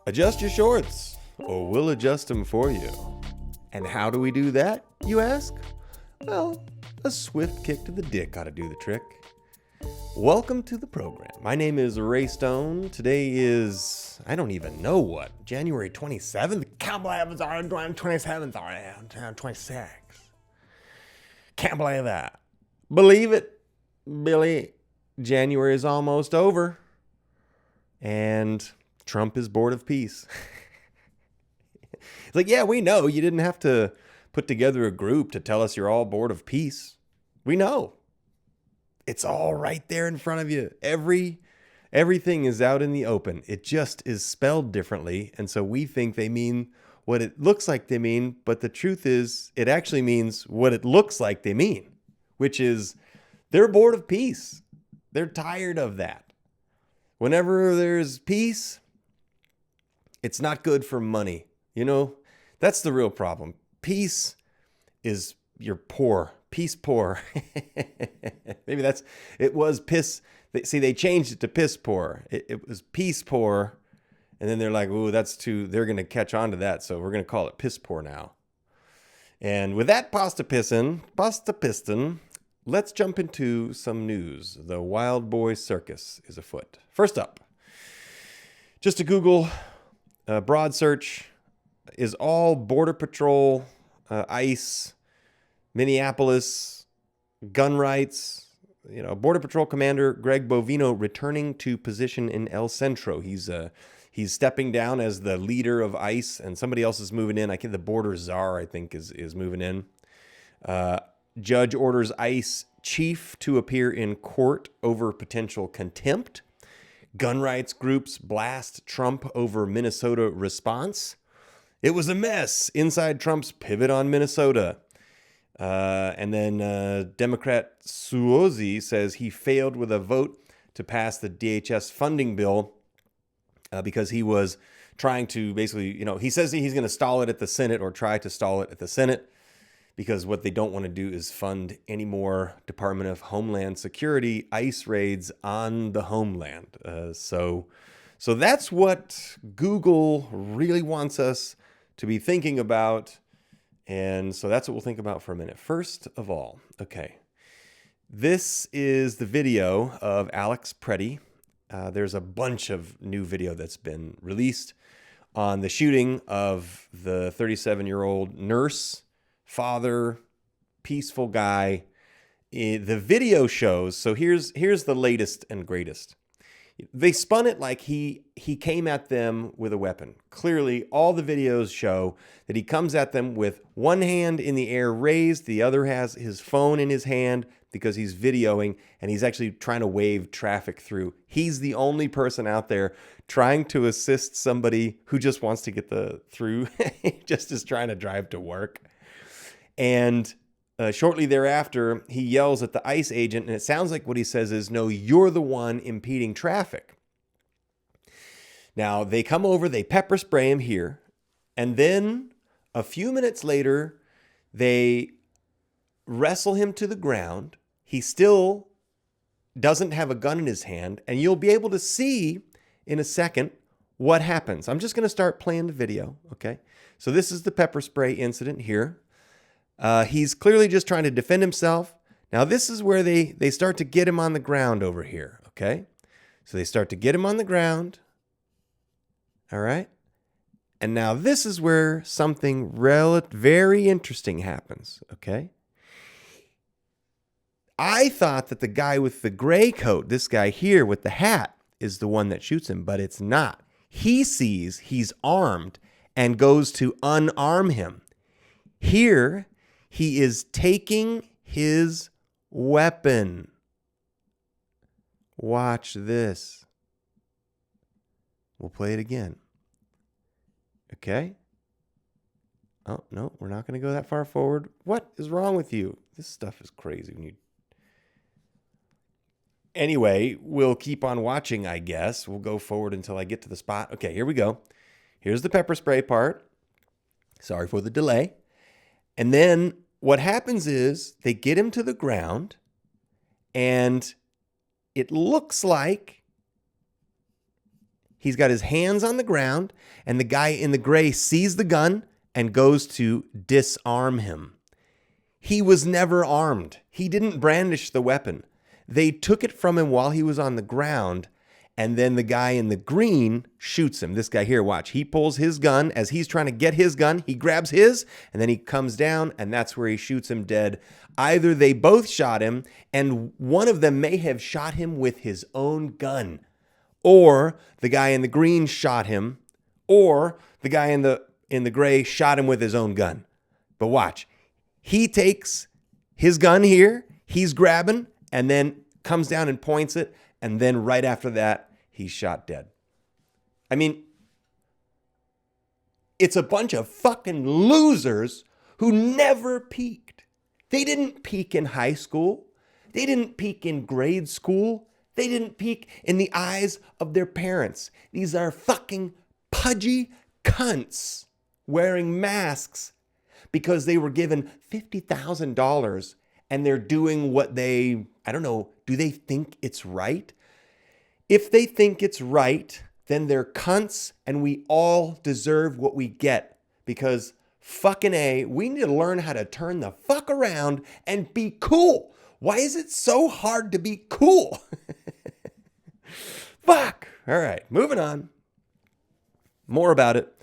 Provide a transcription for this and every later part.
Adjust your shorts, or we'll adjust them for you. And how do we do that, you ask? Well, a swift kick to the dick ought to do the trick. Welcome to the program. My name is Ray Stone. Today is, I don't even know what, January 27th? Can't believe it's already 27th already, 26. Can't believe that. Believe it, Billy. January is almost over. And Trump is bored of peace. It's like, yeah, we know you didn't have to put together a group to tell us you're all bored of peace. We know. It's all right there in front of you. Everything is out in the open. It just is spelled differently. And so we think they mean what it looks like they mean. But the truth is, it actually means what it looks like they mean, which is they're bored of peace. They're tired of that. Whenever there's peace, it's not good for money. You know, that's the real problem. Peace is you're poor. Peace poor. Maybe it was piss. See, they changed it to piss poor. It was peace poor. And then they're like, ooh, they're going to catch on to that. So we're going to call it piss poor now. And with that pasta piston, let's jump into some news. The Wild Boy Circus is afoot. First up, just a Google broad search is all Border Patrol, ICE, Minneapolis, gun rights. Border Patrol Commander Greg Bovino returning to position in El Centro. He's stepping down as the leader of ICE, and somebody else is moving in. The border czar, I think, is moving in. Judge orders ICE chief to appear in court over potential contempt. Gun rights groups blast Trump over Minnesota response. It was a mess inside Trump's pivot on Minnesota. And then Democrat Suozzi says he failed with a vote to pass the DHS funding bill because he was trying to basically, he says he's going to stall it at the Senate or try to stall it at the Senate, because what they don't want to do is fund any more Department of Homeland Security ICE raids on the homeland. So that's what Google really wants us to be thinking about. And so that's what we'll think about for a minute. First of all, okay, this is the video of Alex Preddy. There's a bunch of new video that's been released on the shooting of the 37-year-old nurse, father, peaceful guy. The video shows, so here's the latest and greatest. They spun it like he came at them with a weapon. Clearly, all the videos show that he comes at them with one hand in the air raised, the other has his phone in his hand because he's videoing, and he's actually trying to wave traffic through. He's the only person out there trying to assist somebody who just wants to get through, just is trying to drive to work. And shortly thereafter, he yells at the ICE agent, and it sounds like what he says is, no, you're the one impeding traffic. Now, they come over, they pepper spray him here, and then a few minutes later, they wrestle him to the ground. He still doesn't have a gun in his hand, and you'll be able to see in a second what happens. I'm just going to start playing the video, okay? So this is the pepper spray incident here. He's clearly just trying to defend himself. Now, this is where they start to get him on the ground over here, okay? So they start to get him on the ground, all right? And now this is where something very interesting happens, okay? I thought that the guy with the gray coat, this guy here with the hat, is the one that shoots him, but it's not. He sees he's armed and goes to unarm him. Here, he is taking his weapon. Watch this. We'll play it again. Okay? Oh, no, we're not going to go that far forward. What is wrong with you? This stuff is crazy. Anyway, we'll keep on watching, I guess. We'll go forward until I get to the spot. Okay, here we go. Here's the pepper spray part. Sorry for the delay. And then what happens is they get him to the ground, and it looks like He's got his hands on the ground, and the guy in the gray sees the gun and goes to disarm him. He was never armed. He didn't brandish the weapon. They took it from him while he was on the ground, and then the guy in the green shoots him. This guy here, watch. He pulls his gun. As he's trying to get his gun, he grabs his, and then he comes down, and that's where he shoots him dead. Either they both shot him, and one of them may have shot him with his own gun, or the guy in the green shot him, or the guy in the gray shot him with his own gun. But watch. He takes his gun here, he's grabbing, and then comes down and points it, and then right after that, he's shot dead. I mean, it's a bunch of fucking losers who never peaked. They didn't peak in high school. They didn't peak in grade school. They didn't peak in the eyes of their parents. These are fucking pudgy cunts wearing masks because they were given $50,000 and they're doing what they, I don't know, do they think it's right? If they think it's right, then they're cunts and we all deserve what we get because fucking A, we need to learn how to turn the fuck around and be cool. Why is it so hard to be cool? Fuck. All right, moving on. More about it.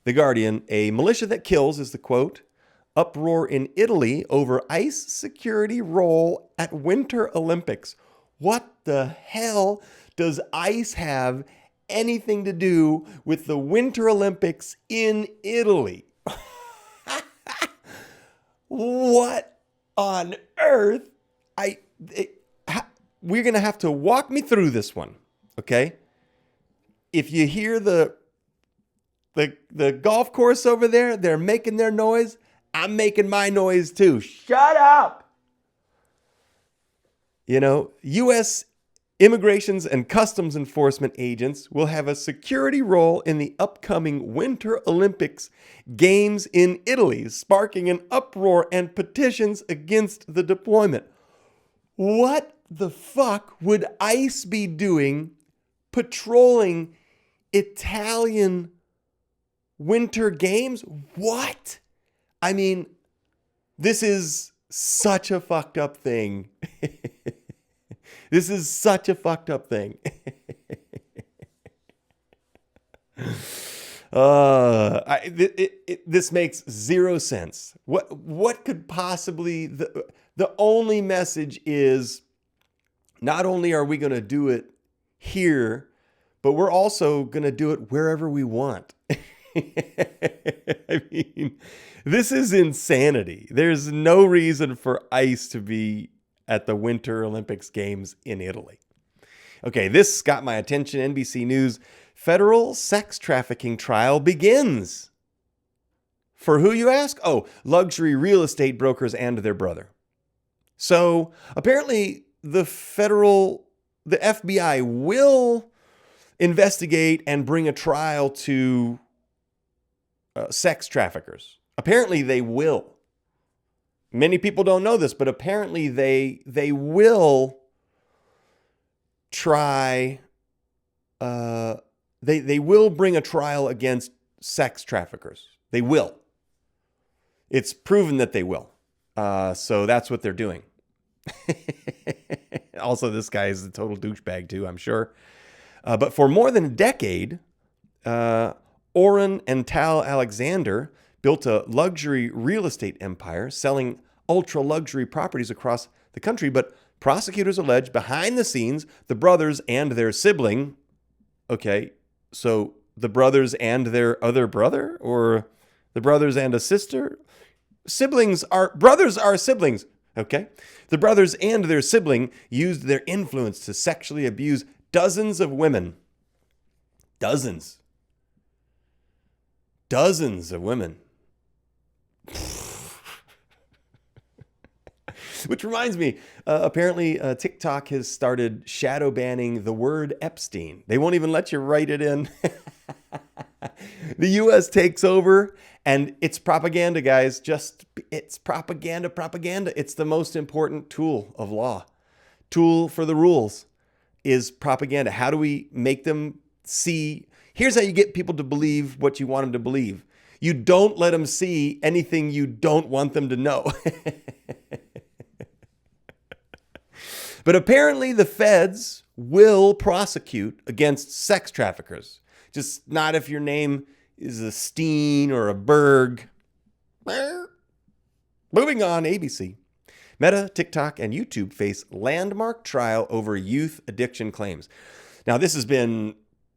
The Guardian, a militia that kills is the quote. Uproar in Italy over ICE security role at Winter Olympics. What the hell does ICE have anything to do with the Winter Olympics in Italy? What on earth? We're going to have to walk me through this one, okay? If you hear the golf course over there, they're making their noise. I'm making my noise too. Shut up. You know, U.S. Immigrations and Customs Enforcement agents will have a security role in the upcoming Winter Olympics Games in Italy, sparking an uproar and petitions against the deployment. What the fuck would ICE be doing patrolling Italian Winter Games? What? I mean, this is such a fucked up thing. This is such a fucked up thing. This makes zero sense. What could possibly the only message is not only are we going to do it here, but we're also going to do it wherever we want. I mean, this is insanity. There's no reason for ICE to be at the Winter Olympics Games in Italy. Okay, this got my attention. NBC News. Federal sex trafficking trial begins. For who, you ask? Oh, luxury real estate brokers and their brother. So apparently the FBI will investigate and bring a trial to sex traffickers. Apparently they will. Many people don't know this, but apparently they will try. They will bring a trial against sex traffickers. They will. It's proven that they will. So that's what they're doing. Also, this guy is a total douchebag too, I'm sure. But for more than a decade, Oren and Tal Alexander built a luxury real estate empire selling ultra-luxury properties across the country, but prosecutors allege behind the scenes, the brothers and their sibling, okay, so the brothers and their other brother, or the brothers and a sister? Brothers are siblings, okay? The brothers and their sibling used their influence to sexually abuse dozens of women. Dozens of women. Which reminds me, apparently TikTok has started shadow banning the word Epstein. They won't even let you write it in. The U.S. takes over, and it's propaganda, guys. It's propaganda. It's the most important tool of law. Tool for the rules is propaganda. How do we make them see. Here's how you get people to believe what you want them to believe. You don't let them see anything you don't want them to know. But apparently the feds will prosecute against sex traffickers. Just not if your name is a Steen or a Berg. Moving on, ABC. Meta, TikTok, and YouTube face landmark trial over youth addiction claims. Now, this has been,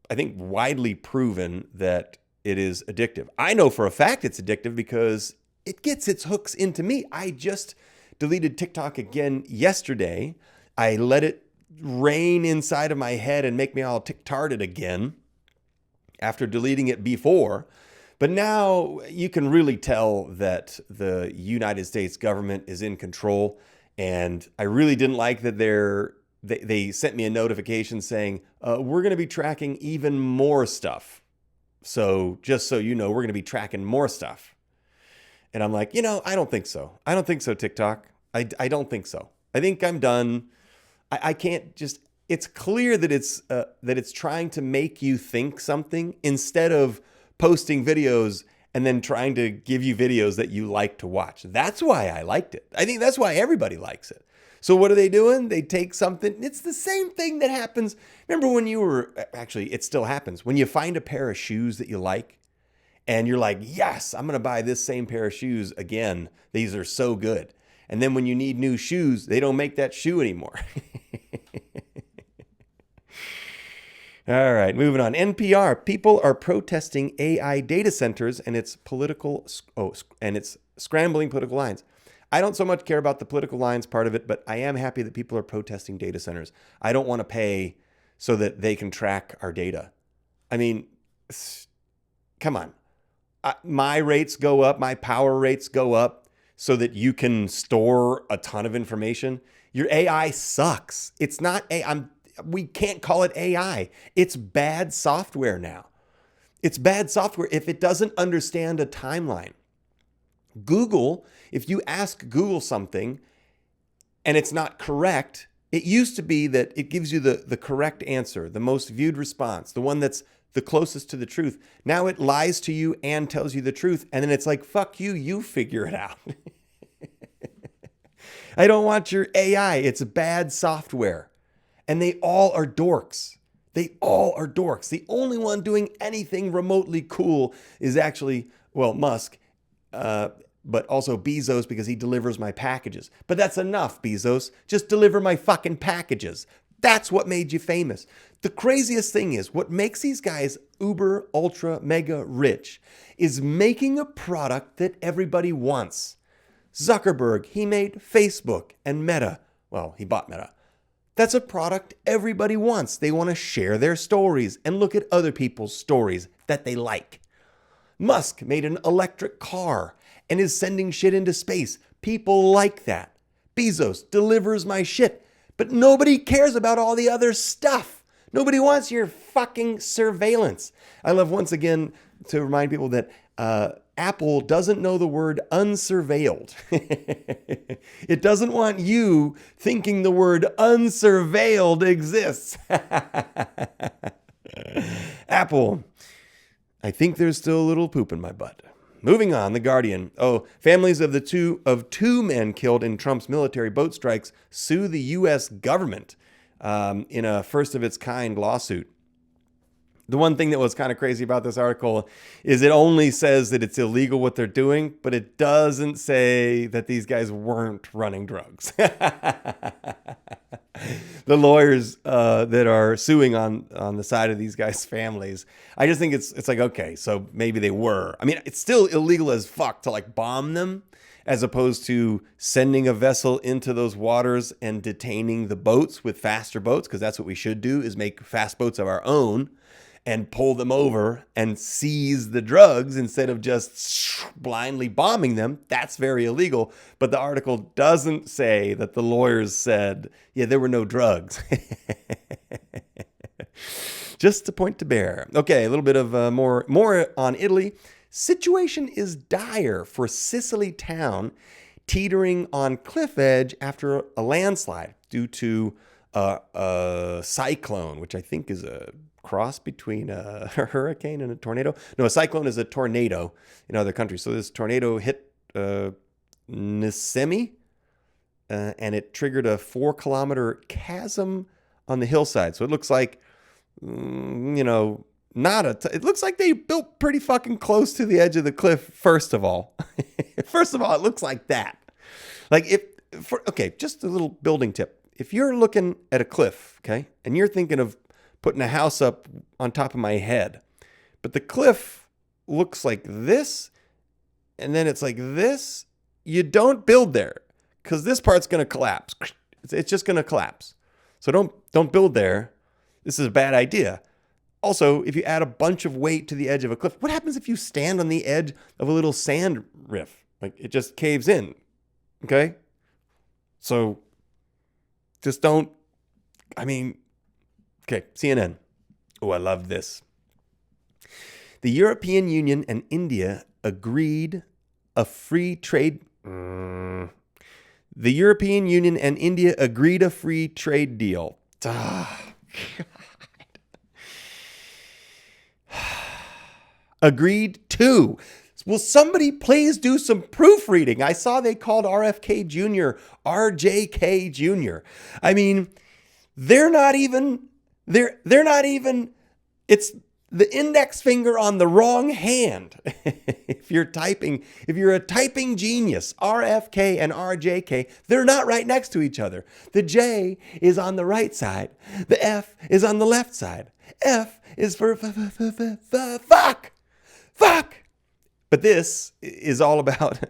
I think, widely proven that it is addictive. I know for a fact it's addictive because it gets its hooks into me. I just deleted TikTok again yesterday. I let it rain inside of my head and make me all tick-tarded again after deleting it before. But now you can really tell that the United States government is in control. And I really didn't like that they sent me a notification saying, we're going to be tracking even more stuff. So just so you know, we're going to be tracking more stuff. And I'm like, I don't think so. I don't think so, TikTok. I don't think so. I think I'm done. I can't just, it's clear that it's trying to make you think something instead of posting videos and then trying to give you videos that you like to watch. That's why I liked it. I think that's why everybody likes it. So what are they doing? They take something. It's the same thing that happens. Remember when actually, it still happens. When you find a pair of shoes that you like and you're like, yes, I'm going to buy this same pair of shoes again. These are so good. And then when you need new shoes, they don't make that shoe anymore. All right, moving on. NPR, people are protesting AI data centers and its scrambling political lines. I don't so much care about the political lines part of it, but I am happy that people are protesting data centers. I don't want to pay so that they can track our data. I mean, come on. My rates go up, my power rates go up so that you can store a ton of information. Your AI sucks. It's not we can't call it AI. It's bad software now. It's bad software if it doesn't understand a timeline. Google, if you ask Google something and it's not correct, it used to be that it gives you the correct answer, the most viewed response, the one that's the closest to the truth. Now it lies to you and tells you the truth. And then it's like, fuck you, you figure it out. I don't want your AI. It's bad software. And they all are dorks. They all are dorks. The only one doing anything remotely cool is actually, well, Musk, but also Bezos because he delivers my packages. But that's enough, Bezos. Just deliver my fucking packages. That's what made you famous. The craziest thing is what makes these guys uber, ultra, mega rich is making a product that everybody wants. Zuckerberg, he made Facebook and Meta. Well, he bought Meta. That's a product everybody wants. They want to share their stories and look at other people's stories that they like. Musk made an electric car and is sending shit into space. People like that. Bezos delivers my shit, but nobody cares about all the other stuff. Nobody wants your fucking surveillance. I love once again to remind people that Apple doesn't know the word unsurveilled. It doesn't want you thinking the word unsurveilled exists. Apple, I think there's still a little poop in my butt. Moving on, The Guardian. Oh, families of two men killed in Trump's military boat strikes sue the U.S. government in a first-of-its-kind lawsuit. The one thing that was kind of crazy about this article is it only says that it's illegal what they're doing, but it doesn't say that these guys weren't running drugs. The lawyers that are suing on the side of these guys' families, I just think it's like, okay, so maybe they were. I mean, it's still illegal as fuck to like bomb them as opposed to sending a vessel into those waters and detaining the boats with faster boats, because that's what we should do is make fast boats of our own and pull them over and seize the drugs instead of just blindly bombing them. That's very illegal. But the article doesn't say that the lawyers said, yeah, there were no drugs. Just a point to bear. Okay, a little bit of more on Italy. Situation is dire for Sicily town, teetering on cliff edge after a landslide due to a cyclone, which I think is a cross between a hurricane and a tornado. No, a cyclone is a tornado in other countries. So this tornado hit Nisemi, and it triggered a 4-kilometer chasm on the hillside. So it looks like, it looks like they built pretty fucking close to the edge of the cliff, first of all. First of all, it looks like that. Like just a little building tip. If you're looking at a cliff, okay, and you're thinking of putting a house up on top of my head, but the cliff looks like this, and then it's like this, you don't build there, because this part's going to collapse. It's just going to collapse. So don't build there. This is a bad idea. Also, if you add a bunch of weight to the edge of a cliff, what happens if you stand on the edge of a little sand riff? Like, it just caves in, okay? So just don't, okay, CNN. Oh, I love this. The European Union and India agreed a free trade. The European Union and India agreed a free trade deal. Agreed to. Will somebody please do some proofreading? I saw they called RFK Jr. RJK Jr. I mean, they're not even, it's the index finger on the wrong hand. If you're a typing genius, RFK and RJK, they're not right next to each other. The J is on the right side. The F is on the left side. F is for fuck. But this is all about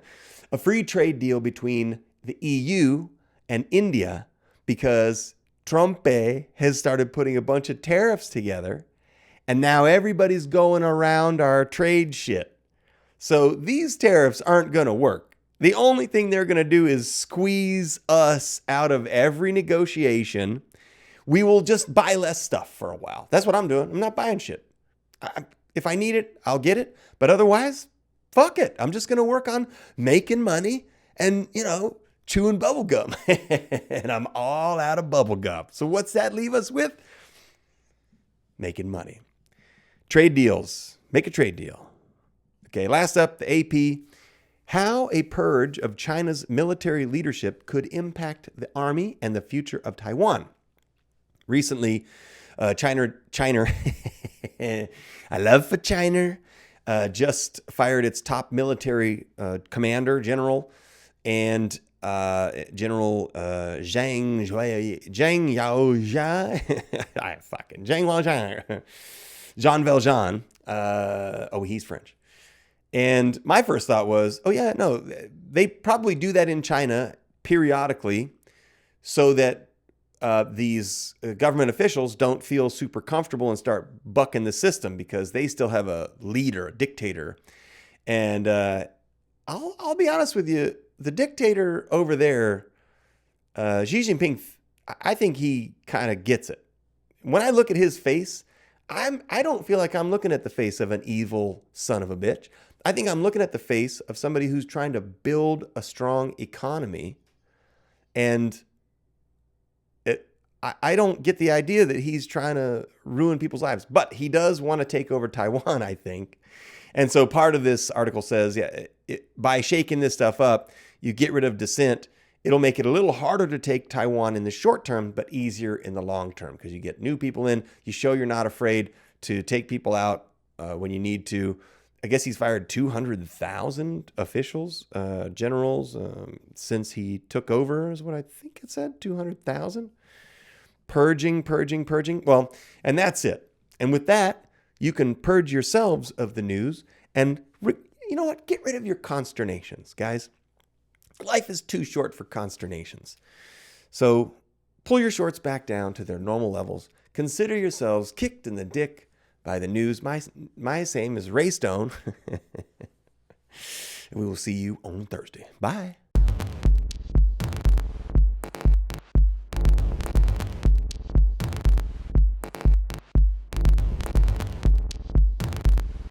a free trade deal between the EU and India, because Trump has started putting a bunch of tariffs together, and now everybody's going around our trade shit. So these tariffs aren't going to work. The only thing they're going to do is squeeze us out of every negotiation. We will just buy less stuff for a while. That's what I'm doing. I'm not buying shit. If I need it, I'll get it. But otherwise, fuck it. I'm just going to work on making money and, chewing bubble gum. And I'm all out of bubble gum. So what's that leave us with? Making money. Trade deals. Make a trade deal. Okay, last up, the AP. How a purge of China's military leadership could impact the army and the future of Taiwan. Recently, China, I love for China, just fired its top military commander, general, and General Zhang Yaozhan, Jean Valjean. He's French. And my first thought was, they probably do that in China periodically so that these government officials don't feel super comfortable and start bucking the system, because they still have a leader, a dictator. And I'll be honest with you, the dictator over there, Xi Jinping, I think he kind of gets it. When I look at his face, I don't feel like I'm looking at the face of an evil son of a bitch. I think I'm looking at the face of somebody who's trying to build a strong economy. And I don't get the idea that he's trying to ruin people's lives. But he does want to take over Taiwan, I think. And so part of this article says, by shaking this stuff up, you get rid of dissent. It'll make it a little harder to take Taiwan in the short term, but easier in the long term, because you get new people in. You show you're not afraid to take people out when you need to. I guess he's fired 200,000 officials, generals, since he took over, is what I think it said, 200,000. Purging. Well, and that's it. And with that, you can purge yourselves of the news and, you know what? Get rid of your consternations, guys. Life is too short for consternations. So pull your shorts back down to their normal levels. Consider yourselves kicked in the dick by the news. My same is Ray Stone. And we will see you on Thursday. Bye.